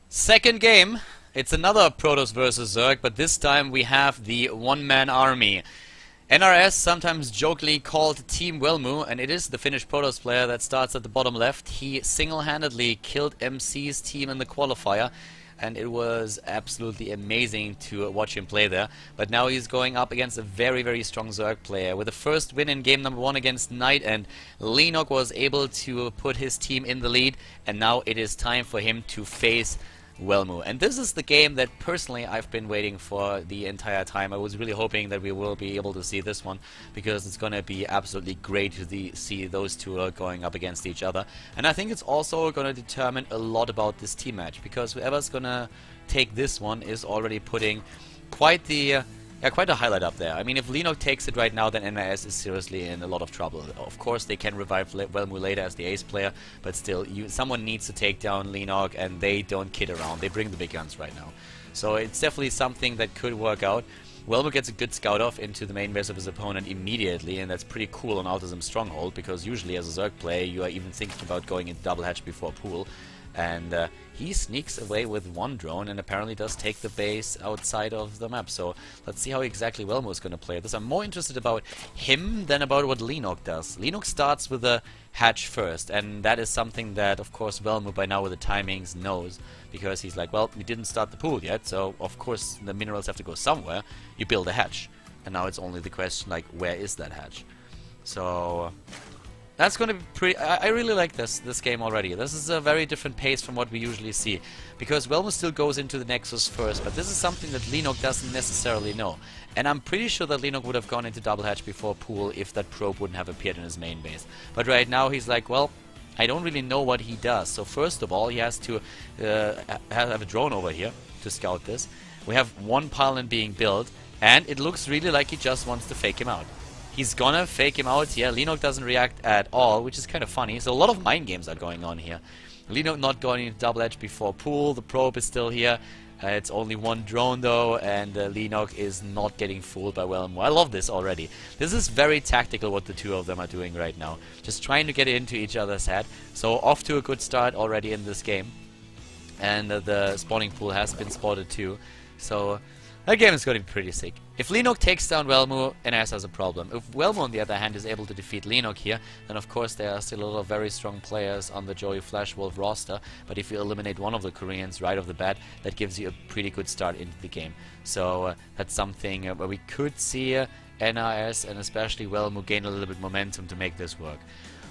Second game, it's another Protoss versus Zerg, but this time we have the one-man army. NRS, sometimes jokingly called Team Welmu, and it is the Finnish Protoss player that starts at the bottom left. He single-handedly killed MC's team in the qualifier, and it was absolutely amazing to watch him play there. But now he's going up against a very, very strong Zerg player. With the first win in game number 1 against Knight, and Leenock was able to put his team in the lead, and now it is time for him to face Welmu. And this is the game that personally I've been waiting for the entire time. I was really hoping that we will be able to see this one, because it's going to be absolutely great to see those two going up against each other. And I think it's also going to determine a lot about this team match, because whoever's going to take this one is already putting quite the quite a highlight up there. I mean, if Leenock takes it right now, then NIS is seriously in a lot of trouble. Of course, they can revive Welmu later as the ace player, but still, someone needs to take down Leenock, and they don't kid around. They bring the big guns right now. So it's definitely something that could work out. Welmu gets a good scout off into the main base of his opponent immediately, and that's pretty cool on Autism Stronghold, because usually as a Zerg player, you are even thinking about going into double hatch before pool. And he sneaks away with one drone and apparently does take the base outside of the map. So let's see how exactly Welmu is going to play this. I'm more interested about him than about what Leenock does. Leenock starts with a hatch first, and that is something that, of course, Welmu by now with the timings knows, because he's like, well, we didn't start the pool yet, so of course the minerals have to go somewhere. You build a hatch, and now it's only the question, like, where is that hatch? So that's going to be pretty... I really like this game already. This is a very different pace from what we usually see, because Welmu still goes into the Nexus first, but this is something that Leenock doesn't necessarily know. And I'm pretty sure that Leenock would have gone into double hatch before pool if that probe wouldn't have appeared in his main base. But right now he's like, well, I don't really know what he does. So first of all, he has to have a drone over here to scout this. We have one pylon being built, and it looks really like he just wants to fake him out. He's gonna fake him out. Yeah, Leenock doesn't react at all, which is kind of funny. So a lot of mind games are going on here. Leenock not going into double edge before pool. The probe is still here. It's only one drone though, and Leenock is not getting fooled by Welmu. I love this already. This is very tactical what the two of them are doing right now. Just trying to get into each other's head. So off to a good start already in this game. And the spawning pool has been spotted too. So that game is going to be pretty sick. If Leenock takes down Welmu, NS has a problem. If Welmu, on the other hand, is able to defeat Leenock here, then of course there are still a lot of very strong players on the Joey Flashwolf roster. But if you eliminate one of the Koreans right off the bat, that gives you a pretty good start into the game. So that's something where we could see NRS and especially Welmu gain a little bit momentum to make this work.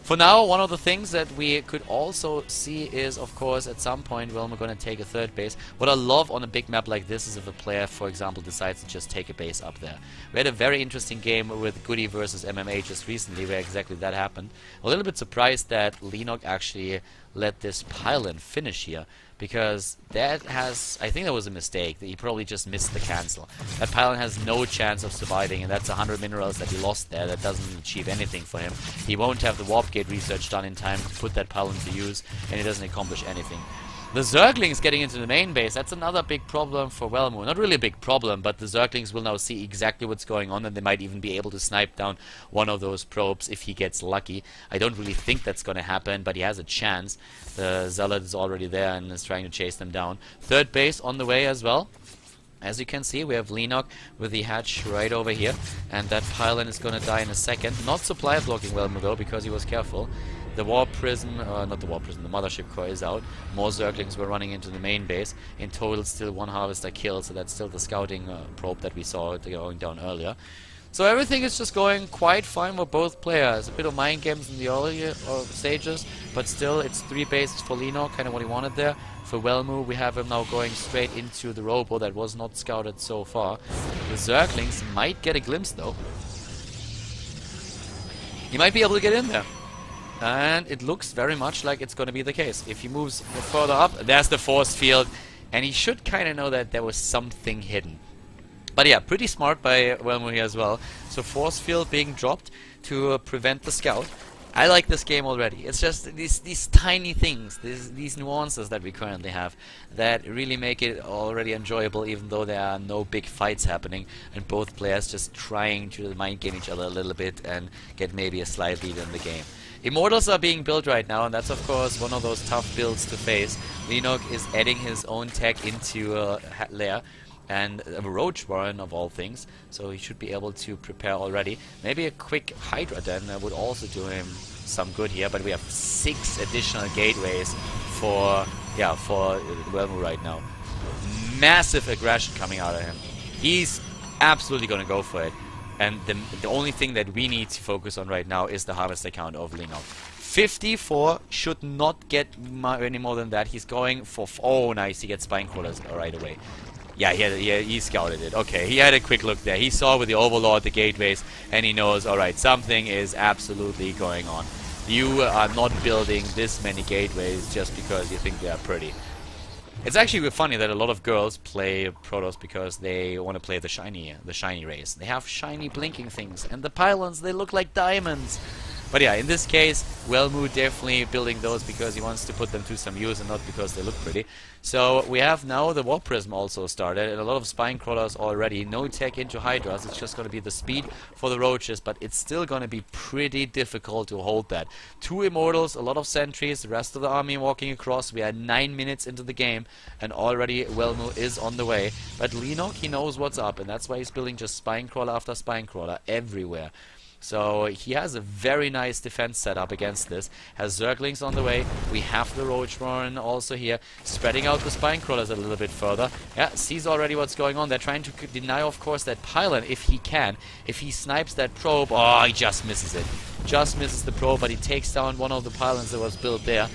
For now, one of the things that we could also see is, of course, at some point Welmu going to take a third base. What I love on a big map like this is if a player, for example, decides to just take a base up there. We had a very interesting game with Goody versus MMA just recently where exactly that happened. A little bit surprised that Leenock actually let this pylon finish here, because that has, I think that was a mistake. He probably just missed the cancel. That pylon has no chance of surviving, and that's 100 minerals that he lost there. That doesn't achieve anything for him. He won't have the warp gate research done in time to put that pylon to use, and it doesn't accomplish anything. The Zerglings getting into the main base, that's another big problem for Welmu. Not really a big problem, but the Zerglings will now see exactly what's going on, and they might even be able to snipe down one of those probes if he gets lucky. I don't really think that's going to happen, but he has a chance. The Zealot is already there and is trying to chase them down. Third base on the way as well. As you can see, we have Leenock with the hatch right over here, and that pylon is going to die in a second. Not supply blocking Welmu though, because he was careful. The Warp Prism, not the Warp Prism, the Mothership Core is out. More Zerglings were running into the main base. In total, still one Harvester kill, so that's still the scouting probe that we saw going down earlier. So everything is just going quite fine for both players. A bit of mind games in the earlier stages, but still it's 3 bases for Leenock, kind of what he wanted there. For Welmu, we have him now going straight into the robo that was not scouted so far. The Zerglings might get a glimpse though. He might be able to get in there. And it looks very much like it's going to be the case. If he moves further up, there's the force field, and he should kind of know that there was something hidden. But yeah, pretty smart by Welmu here as well. So force field being dropped to prevent the scout. I like this game already. It's just these tiny things, these nuances that we currently have that really make it already enjoyable, even though there are no big fights happening and both players just trying to mind game each other a little bit and get maybe a slight lead in the game. Immortals are being built right now, and that's of course one of those tough builds to face. Leenock is adding his own tech into lair, and a Roach Warren of all things, so he should be able to prepare already. Maybe a quick Hydra then would also do him some good here, but we have 6 additional gateways for Welmu right now. Massive aggression coming out of him. He's absolutely gonna go for it, and the only thing that we need to focus on right now is the harvester count of Leenock. 54 should not get any more than that. He's going for oh nice, he gets spine crawlers right away. Yeah, he scouted it. Okay, he had a quick look there. He saw with the Overlord the gateways, and he knows, alright, something is absolutely going on. You are not building this many gateways just because you think they are pretty. It's actually funny that a lot of girls play Protoss because they want to play the shiny race. They have shiny blinking things, and the pylons, they look like diamonds. But yeah, in this case, Welmu definitely building those because he wants to put them to some use and not because they look pretty. So we have now the Warp Prism also started, and a lot of spine crawlers already. No tech into Hydras, it's just going to be the speed for the Roaches, but it's still going to be pretty difficult to hold that. 2 Immortals, a lot of sentries, the rest of the army walking across. We are 9 minutes into the game, and already Welmu is on the way. But Leenock, he knows what's up, and that's why he's building just spine crawler after spine crawler everywhere. So he has a very nice defense setup against this. Has Zerglings on the way. We have the Roach Warren also here, spreading out the spine crawlers a little bit further. Yeah, sees already what's going on. They're trying to deny, of course, that pylon if he can. If he snipes that probe, oh, he just misses it. Just misses the probe, but he takes down one of the pylons that was built there.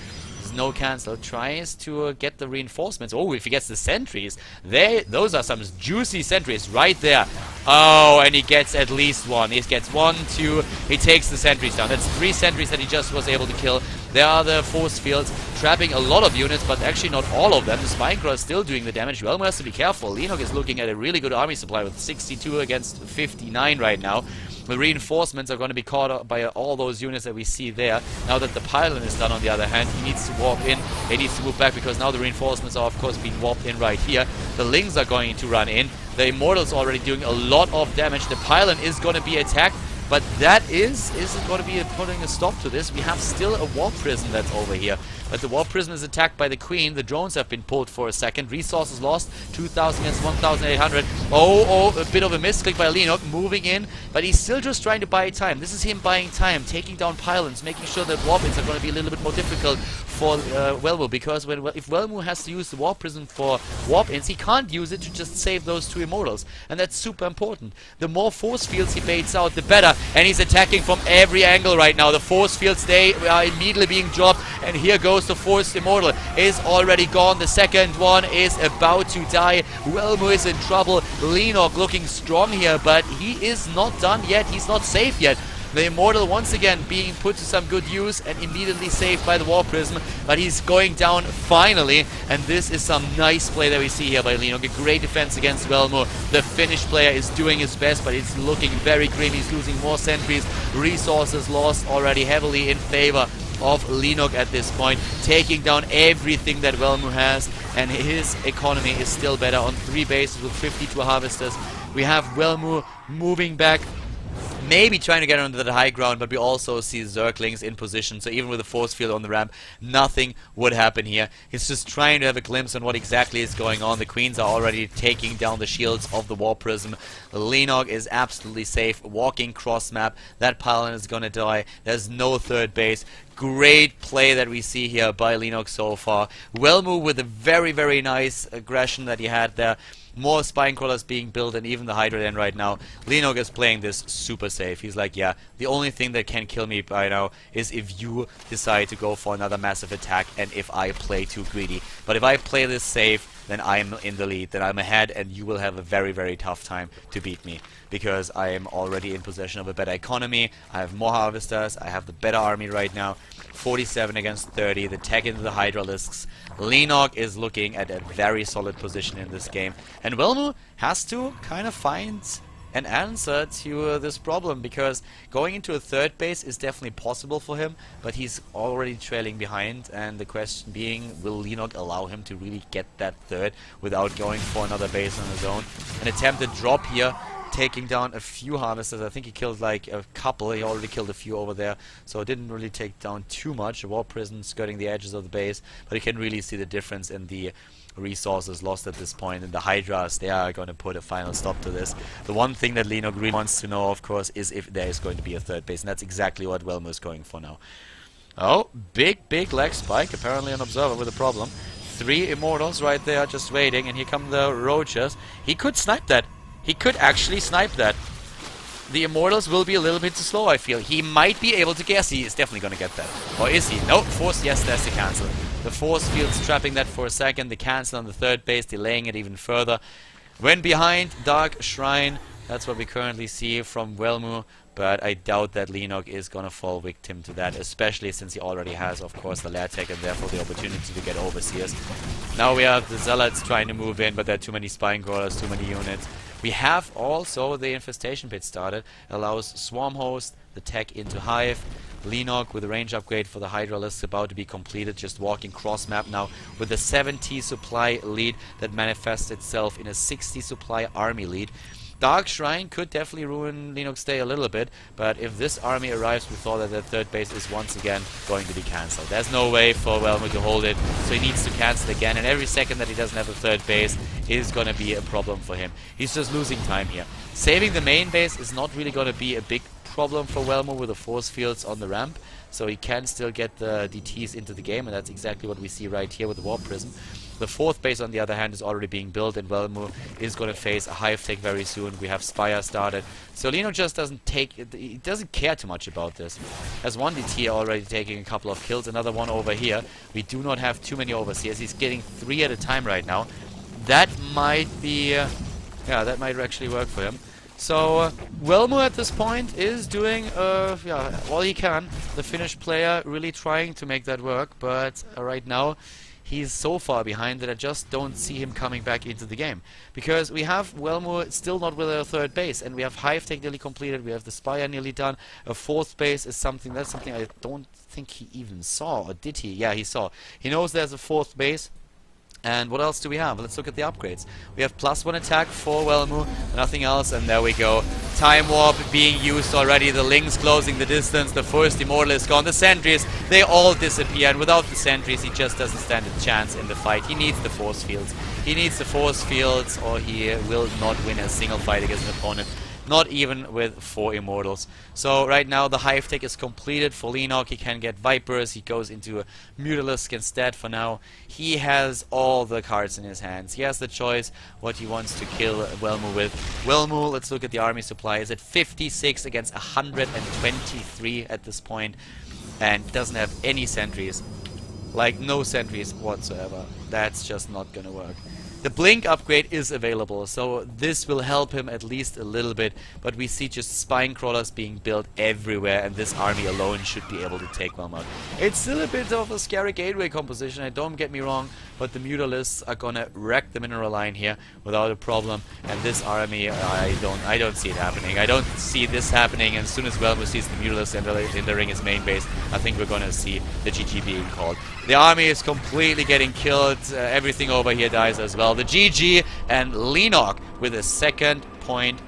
No cancel, tries to get the reinforcements. Oh, if he gets the sentries, those are some juicy sentries right there. Oh, and he gets at least one. He gets 1, 2, he takes the sentries down. That's 3 sentries that he just was able to kill. There are the force fields, trapping a lot of units, but actually not all of them. The Spinecrawler is still doing the damage. Welmu has to be careful. Leenock is looking at a really good army supply with 62 against 59 right now. The reinforcements are going to be caught up by all those units that we see there. Now that the pylon is done, on the other hand, he needs to warp in. He needs to move back because now the reinforcements are, of course, being warped in right here. The Lings are going to run in. The Immortals already doing a lot of damage. The pylon is going to be attacked, but that isn't going to be putting a stop to this. We have still a Warp Prism that's over here. But the Warp Prism is attacked by the Queen. The drones have been pulled for a second. Resources lost. 2,000 against 1,800. Oh, a bit of a misclick by Leenock. Moving in. But he's still just trying to buy time. This is him buying time. Taking down pylons. Making sure that warp-ins are going to be a little bit more difficult for Welmu. Because if Welmu has to use the Warp Prism for warp-ins, he can't use it to just save those 2 Immortals. And that's super important. The more force fields he baits out, the better. And he's attacking from every angle right now. The force fields, they are immediately being dropped. And here goes the first Immortal. Is already gone. The second one is about to die. Welmu is in trouble. Leenock looking strong here, but he is not done yet. He's not safe yet. The Immortal once again being put to some good use and immediately saved by the Warp Prism, but he's going down finally, and this is some nice play that we see here by Leenock. A great defense against Welmu. The Finnish player is doing his best, but it's looking very grim. He's losing more sentries. Resources lost already heavily in favor of Leenock at this point, taking down everything that Welmu has, and his economy is still better on 3 bases with 52 harvesters. We have Welmu moving back, maybe trying to get onto the high ground, but we also see Zerglings in position, so even with a force field on the ramp, nothing would happen here. He's just trying to have a glimpse on what exactly is going on. The Queens are already taking down the shields of the Warp Prism. Leenock is absolutely safe, walking cross map. That pylon is gonna die. There's no third base. Great play that we see here by Leenock so far. Welmu with a very, very nice aggression that he had there. More spine crawlers being built, and even the Hydra Den right now. Leenock is playing this super safe. He's like, yeah, the only thing that can kill me by now is if you decide to go for another massive attack and if I play too greedy. But if I play this safe, then I'm in the lead, then I'm ahead, and you will have a very, very tough time to beat me. Because I am already in possession of a better economy, I have more harvesters, I have the better army right now. 47 against 30, the tech into the Hydralisks. Leenock is looking at a very solid position in this game. And Welmu has to kind of find an answer to this problem, because going into a third base is definitely possible for him, but he's already trailing behind, and the question being, will Leenock allow him to really get that third without going for another base on his own? An attempted drop here taking down a few harvesters. I think he killed like a couple. He already killed a few over there, so it didn't really take down too much. A war prison skirting the edges of the base, but you can really see the difference in the resources lost at this point, and the Hydras, they are going to put a final stop to this. The one thing that Leenock really wants to know, of course, is if there is going to be a third base, and that's exactly what Welmu is going for now. Oh, big leg spike, apparently an observer with a problem. 3 Immortals right there just waiting, and here come the Roaches. He could snipe that. He could actually snipe that. The Immortals will be a little bit too slow, I feel. He might be able to guess. He is definitely going to get that. Or is he? No, force, yes, there's the cancel. The force field's trapping that for a second. The cancel on the third base, delaying it even further. When behind, Dark Shrine. That's what we currently see from Welmu. But I doubt that Leenock is going to fall victim to that, especially since he already has, of course, the lair tech and therefore the opportunity to get overseers. Now we have the Zealots trying to move in, but there are too many spine crawlers, too many units. We have also the infestation pit started. Allows Swarm Host, the tech into Hive. Leenock with a range upgrade for the Hydralisk about to be completed, just walking cross map now with a 70 supply lead that manifests itself in a 60 supply army lead. Dark Shrine could definitely ruin Leenock's day a little bit, but if this army arrives, we thought that the third base is once again going to be cancelled. There's no way for Welmu to hold it, so he needs to cancel again, and every second that he doesn't have a third base is going to be a problem for him. He's just losing time here. Saving the main base is not really going to be a big problem for Welmu with the force fields on the ramp, so he can still get the DTs into the game, and that's exactly what we see right here with the Warp Prism. The fourth base, on the other hand, is already being built, and Welmu is going to face a Hive take very soon. We have Spire started, so Leenock just doesn't he doesn't care too much about this. Has one DT already taking a couple of kills, another one over here. We do not have too many overseers. He's getting 3 at a time right now. That might be, yeah, that might actually work for him. So Welmu at this point is doing yeah, all he can. The Finnish player really trying to make that work, but right now he's so far behind that I just don't see him coming back into the game. Because we have Welmu still not with a third base, and we have Hive Tech nearly completed, we have the Spire nearly done. A fourth base is something I don't think he even saw, or did he? Yeah, he saw. He knows there's a fourth base. And what else do we have? Let's look at the upgrades. We have +1 attack for Welmu, nothing else, and there we go. Time Warp being used already, the Lynx closing the distance, the first Immortal is gone, the sentries, they all disappear, and without the sentries he just doesn't stand a chance in the fight. He needs the force fields. He needs the force fields or he will not win a single fight against an opponent. Not even with 4 Immortals. So right now the Hive Tech is completed for Leenock. He can get Vipers. He goes into a Mutalisk instead for now. He has all the cards in his hands. He has the choice what he wants to kill Welmu with. Welmu, let's look at the army supply, is at 56 against 123 at this point, and doesn't have any sentries. Like no sentries whatsoever. That's just not gonna work. The Blink upgrade is available, so this will help him at least a little bit, but we see just spine crawlers being built everywhere, and this army alone should be able to take Welmu out. It's still a bit of a scary gateway composition, don't get me wrong, but the Mutalisks are gonna wreck the mineral line here without a problem, and this army, I don't see it happening. I don't see this happening, and as soon as Welmu sees the Mutalisk entering his main base, I think we're gonna see the GG being called. The army is completely getting killed, everything over here dies as well. The GG, and Leenock with a second point